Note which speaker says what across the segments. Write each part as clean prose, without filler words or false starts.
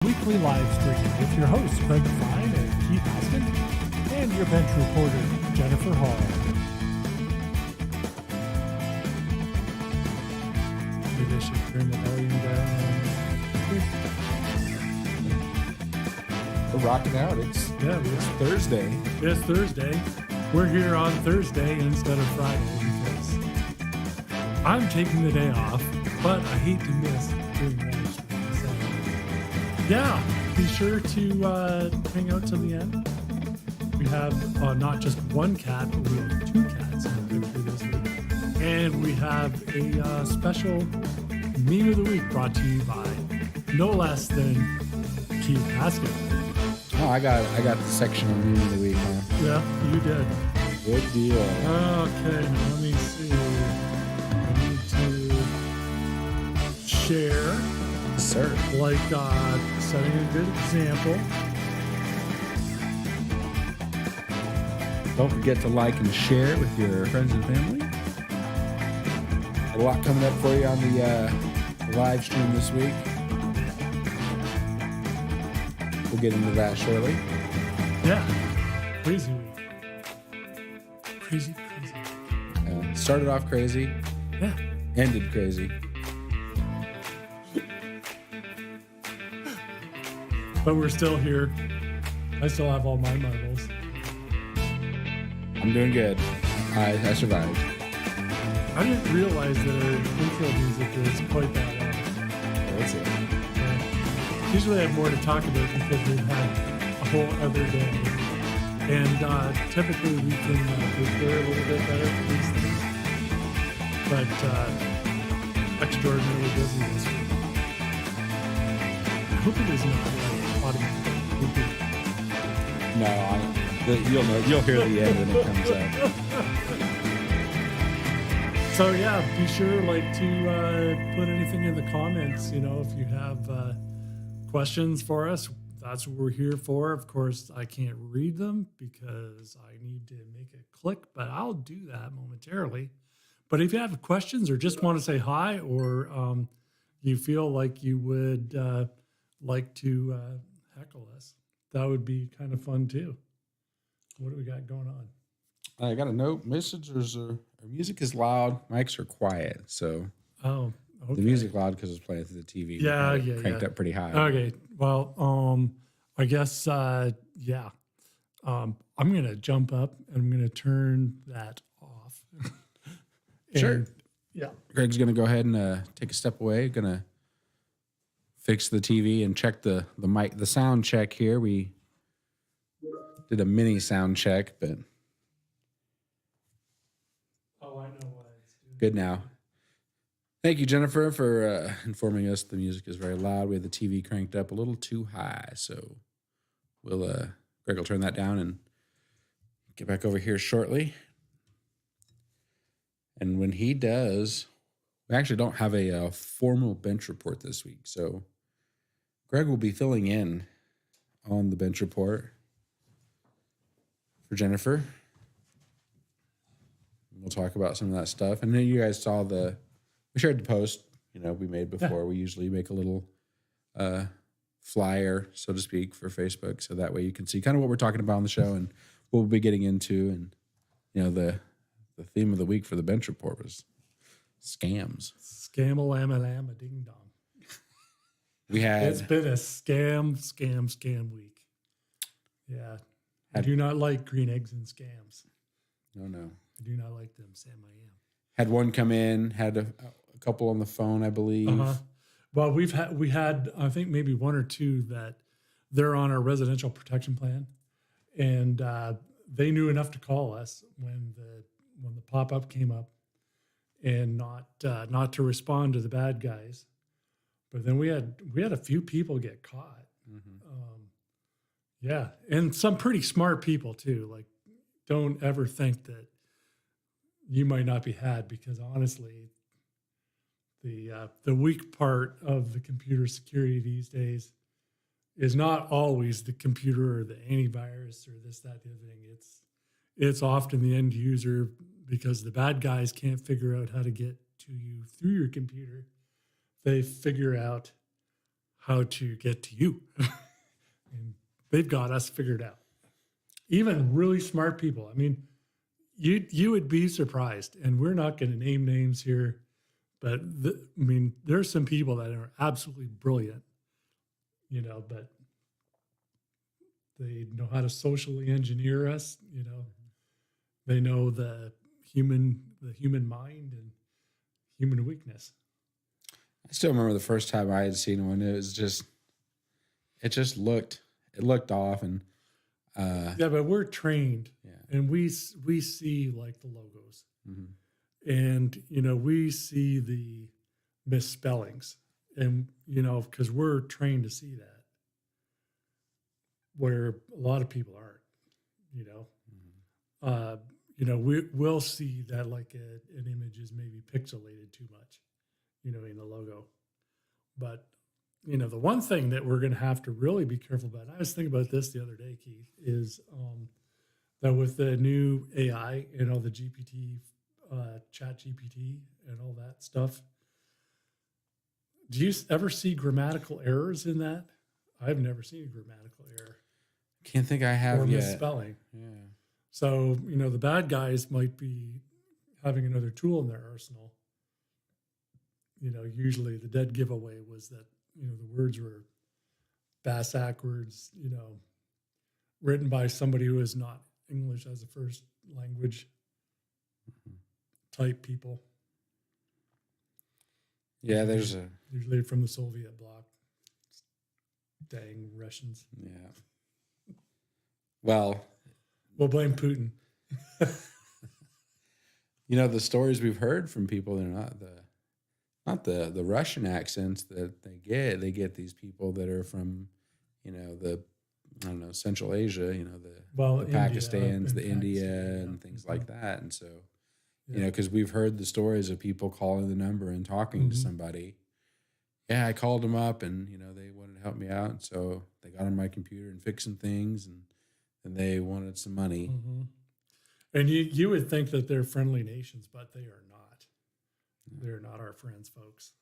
Speaker 1: weekly live stream with your hosts, Craig Fine and Keith Austin, and your bench reporter, Jennifer Hall. Maybe I should turn the volume down.
Speaker 2: We're rocking out. It's Thursday.
Speaker 1: It's Thursday. We're here on Thursday instead of Friday because I'm taking the day off, but I hate to miss doing live stream. So, yeah, be sure to hang out till the end. We have not just one cat, but we have two cats in the picture this week. And we have a special meme of the week brought to you by no less than Keith Haskell.
Speaker 2: Oh, I got the section on meme of the week, huh?
Speaker 1: Yeah, you did.
Speaker 2: Good deal.
Speaker 1: Okay, now let me see. I need to share.
Speaker 2: Sir.
Speaker 1: Like setting a good example.
Speaker 2: Don't forget to like and share with your friends and family. A lot coming up for you on the live stream this week. We'll get into that shortly.
Speaker 1: Yeah. Crazy week. Crazy.
Speaker 2: Started off crazy.
Speaker 1: Yeah.
Speaker 2: Ended crazy.
Speaker 1: But we're still here. I still have all my marbles.
Speaker 2: I'm doing good. I survived.
Speaker 1: I didn't realize that our intro music is quite that long.
Speaker 2: That's it.
Speaker 1: Usually I have more to talk about because we've had a whole other day. And typically we can prepare a little bit better for these things. But extraordinarily busy this week. I hope it is not automatic.
Speaker 2: No, you'll hear the end when it comes out.
Speaker 1: So yeah, be sure to put anything in the comments. You know, if you have questions for us, that's what we're here for. Of course, I can't read them because I need to make a click, but I'll do that momentarily. But if you have questions or just want to say hi, or you feel like you would like to heckle us, that would be kind of fun too. What do we got going on?
Speaker 2: I got a note. Messages our music is loud. Mics are quiet. So
Speaker 1: okay.
Speaker 2: The music loud because it's playing through the TV.
Speaker 1: Yeah.
Speaker 2: Cranked up pretty high.
Speaker 1: Okay. Well, I guess I'm gonna jump up and I'm gonna turn that off.
Speaker 2: Sure.
Speaker 1: Yeah.
Speaker 2: Greg's gonna go ahead and take a step away. Gonna fix the TV and check the mic, the sound check here. We did a mini sound check, but
Speaker 1: I know why it's doing.
Speaker 2: Good now. Thank you, Jennifer, for informing us the music is very loud. We had the TV cranked up a little too high, so Greg will turn that down and get back over here shortly. And when he does, we actually don't have a formal bench report this week, so Greg will be filling in on the bench report for Jennifer. We'll talk about some of that stuff. And then you guys saw we shared the post, we made before. Yeah. We usually make a little flyer, so to speak, for Facebook. So that way you can see kind of what we're talking about on the show and what we'll be getting into. And, the theme of the week for the bench report was scams.
Speaker 1: Scam-a-llama-llama ding-dong. It's been a scam week. Yeah. I do not like green eggs and scams.
Speaker 2: No.
Speaker 1: I do not like them, Sam. I am.
Speaker 2: Had one come in, had a couple on the phone, I believe.
Speaker 1: Uh-huh. Well, we had I think maybe one or two that they're on our residential protection plan, and they knew enough to call us when the pop-up came up, and not to respond to the bad guys. But then we had a few people get caught. Mm-hmm. Yeah, and some pretty smart people too. Like, don't ever think that you might not be had, because honestly, the weak part of the computer security these days is not always the computer or the antivirus or this, that, the other thing. It's often the end user, because the bad guys can't figure out how to get to you through your computer. They figure out how to get to you. And they've got us figured out. Even really smart people. I mean, you would be surprised, and we're not going to name names here, but I mean, there's some people that are absolutely brilliant, but they know how to socially engineer us. They know the human mind and human weakness.
Speaker 2: I still remember the first time I had seen one. It looked off, and
Speaker 1: but we're trained, and we see like the logos, and we see the misspellings, and because we're trained to see that, where a lot of people aren't. We'll see that like an image is maybe pixelated too much, in the logo. But, the one thing that we're going to have to really be careful about, and I was thinking about this the other day, Keith, is that with the new AI and all the GPT, chat GPT and all that stuff, do you ever see grammatical errors in that? I've never seen a grammatical error.
Speaker 2: Can't think I have
Speaker 1: or
Speaker 2: yet.
Speaker 1: Misspelling.
Speaker 2: Yeah.
Speaker 1: So, the bad guys might be having another tool in their arsenal. Usually the dead giveaway was that, the words were backwards, written by somebody who is not English as a first language type people.
Speaker 2: Yeah,
Speaker 1: usually from the Soviet bloc. Dang Russians.
Speaker 2: Yeah. Well,
Speaker 1: we'll blame Putin.
Speaker 2: The stories we've heard from people, they're not the Russian accents that they get these people that are from, Central Asia, the Pakistans, the India and things like that. And so, because we've heard the stories of people calling the number and talking to somebody. Yeah, I called them up and, they wanted to help me out. And so they got on my computer and fixed some things and they wanted some money.
Speaker 1: And you would think that they're friendly nations, but they are not. They're not our friends, folks.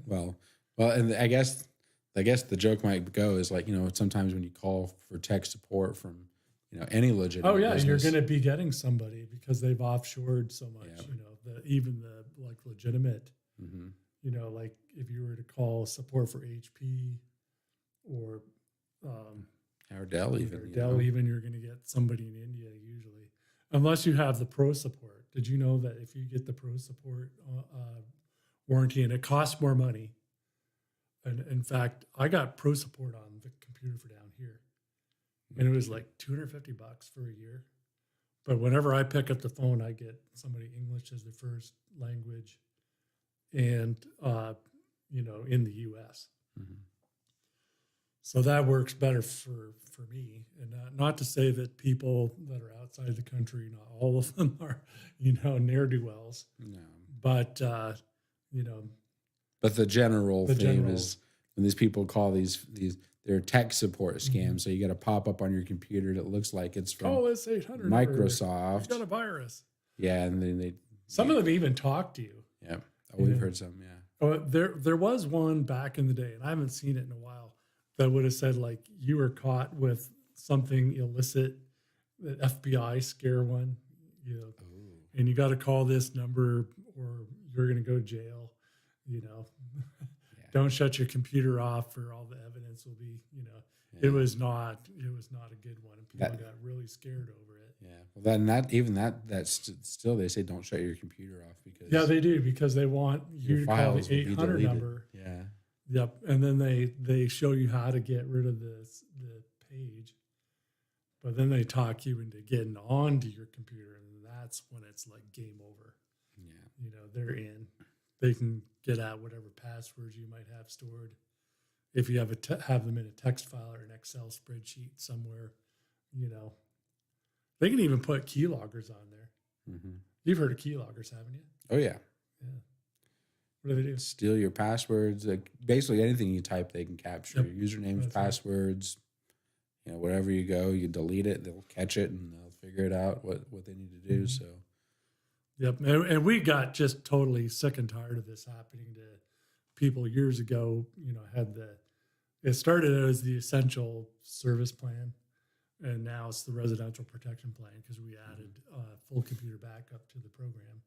Speaker 2: well, and I guess the joke might go is like, sometimes when you call for tech support from, any legitimate business,
Speaker 1: you're going to be getting somebody because they've offshored so much, even the like legitimate, like if you were to call support for HP or
Speaker 2: Dell even.
Speaker 1: You're going to get somebody in India usually, unless you have the pro support. Did you know that if you get the pro support warranty, and it costs more money, and in fact, I got pro support on the computer for down here, and it was like $250 for a year. But whenever I pick up the phone, I get somebody English as their first language, and in the U.S. So that works better for me. And not to say that people that are outside the country, not all of them are, ne'er-do-wells.
Speaker 2: No.
Speaker 1: But,
Speaker 2: But the general theme is when these people call they're tech support scams. So you got a pop up on your computer that looks like it's from
Speaker 1: this 800
Speaker 2: Microsoft.
Speaker 1: You got a virus.
Speaker 2: Yeah, and then
Speaker 1: some of them even talk to you.
Speaker 2: Yeah. Oh, we've heard some, yeah.
Speaker 1: Oh, there was one back in the day, and I haven't seen it in a while, that would have said like you were caught with something illicit, the FBI scare one, and you got to call this number or you're going to go to jail, Don't shut your computer off or all the evidence will be, It was not a good one, and people got really scared over it.
Speaker 2: Yeah. Well, that's still they say don't shut your computer off because
Speaker 1: they do, because they want you to call the 800 number.
Speaker 2: Yeah.
Speaker 1: Yep, and then they show you how to get rid of the page, but then they talk you into getting onto your computer, and that's when it's like game over. Yeah, they're in. They can get at whatever passwords you might have stored. If you have have them in a text file or an Excel spreadsheet somewhere, they can even put keyloggers on there. You've heard of keyloggers, haven't you?
Speaker 2: Oh yeah.
Speaker 1: Yeah. What do they do?
Speaker 2: Steal your passwords. Like basically anything you type, they can capture. Your usernames, passwords, wherever you go, you delete it, they'll catch it and they'll figure it out what they need to do. So,
Speaker 1: yep. And we got just totally sick and tired of this happening to people years ago. Had it started as the essential service plan, and now it's the residential protection plan because we added full computer backup to the program.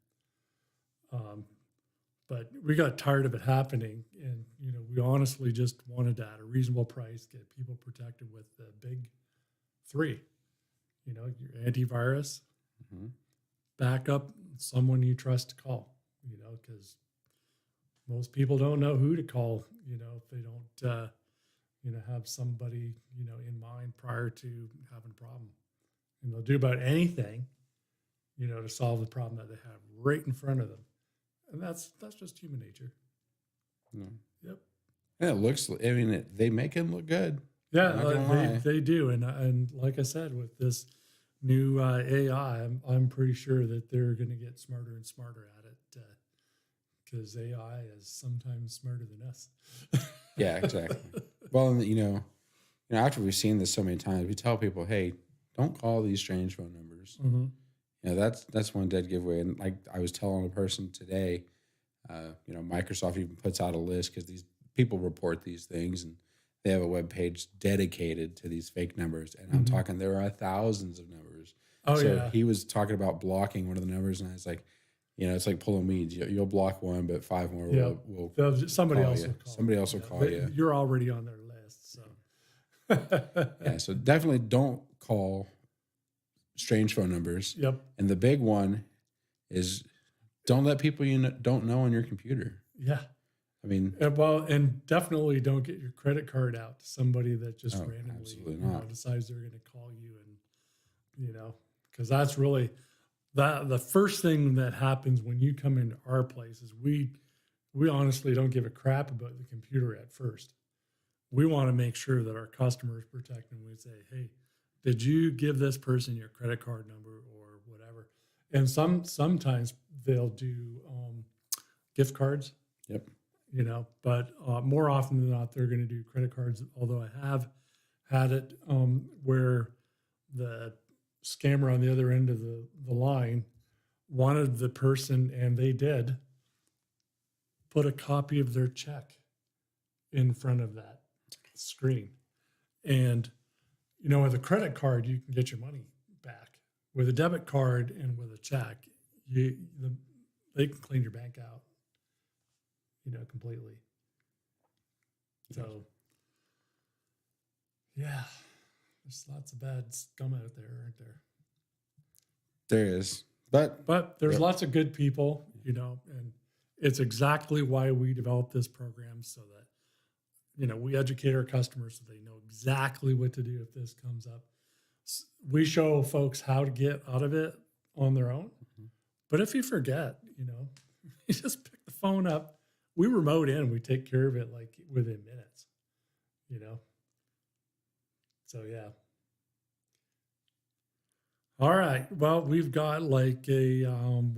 Speaker 1: But we got tired of it happening, and we honestly just wanted to, at a reasonable price, get people protected with the big three. Your antivirus, backup, someone you trust to call. Because most people don't know who to call. If they don't, have somebody in mind prior to having a problem, and they'll do about anything, to solve the problem that they have right in front of them. And that's just human nature.
Speaker 2: No.
Speaker 1: Yep.
Speaker 2: Yeah, it looks. I mean, they make him look good.
Speaker 1: Yeah, they do. And like I said, with this new AI, I'm pretty sure that they're going to get smarter and smarter at it, because AI is sometimes smarter than us.
Speaker 2: Yeah, exactly. Well, and after we've seen this so many times, we tell people, hey, don't call these strange phone numbers.
Speaker 1: Mm-hmm.
Speaker 2: That's one dead giveaway. And like I was telling a person today, Microsoft even puts out a list because these people report these things, and they have a web page dedicated to these fake numbers. And I'm talking, there are thousands of numbers.
Speaker 1: Oh,
Speaker 2: so
Speaker 1: yeah.
Speaker 2: he was talking about blocking one of the numbers, and I was like, it's like pulling weeds. You'll block one, but five more will
Speaker 1: somebody
Speaker 2: call
Speaker 1: else
Speaker 2: you.
Speaker 1: will call.
Speaker 2: Somebody else will call you.
Speaker 1: You're already on their list, so.
Speaker 2: Yeah, so definitely don't call strange phone numbers.
Speaker 1: Yep.
Speaker 2: And the big one is don't let people you don't know on your computer.
Speaker 1: Yeah.
Speaker 2: I mean,
Speaker 1: and definitely don't get your credit card out to somebody that just randomly decides they're going to call you, and because that's really the first thing that happens when you come into our place is we honestly don't give a crap about the computer at first. We want to make sure that our customers protect, and we say, hey, did you give this person your credit card number or whatever? And sometimes they'll do gift cards.
Speaker 2: Yep.
Speaker 1: But more often than not, they're going to do credit cards. Although I have had it where the scammer on the other end of the line wanted the person, and they did put a copy of their check in front of that screen. And, with a credit card, you can get your money back. With a debit card and with a check, they can clean your bank out, completely. So, yeah, there's lots of bad scum out there, aren't there?
Speaker 2: There is. But
Speaker 1: there's lots of good people, and it's exactly why we developed this program, so that, we educate our customers so they know exactly what to do if this comes up. We show folks how to get out of it on their own. Mm-hmm. But if you forget, you just pick the phone up. We remote in, we take care of it like within minutes, So, yeah. All right. Well, we've got like a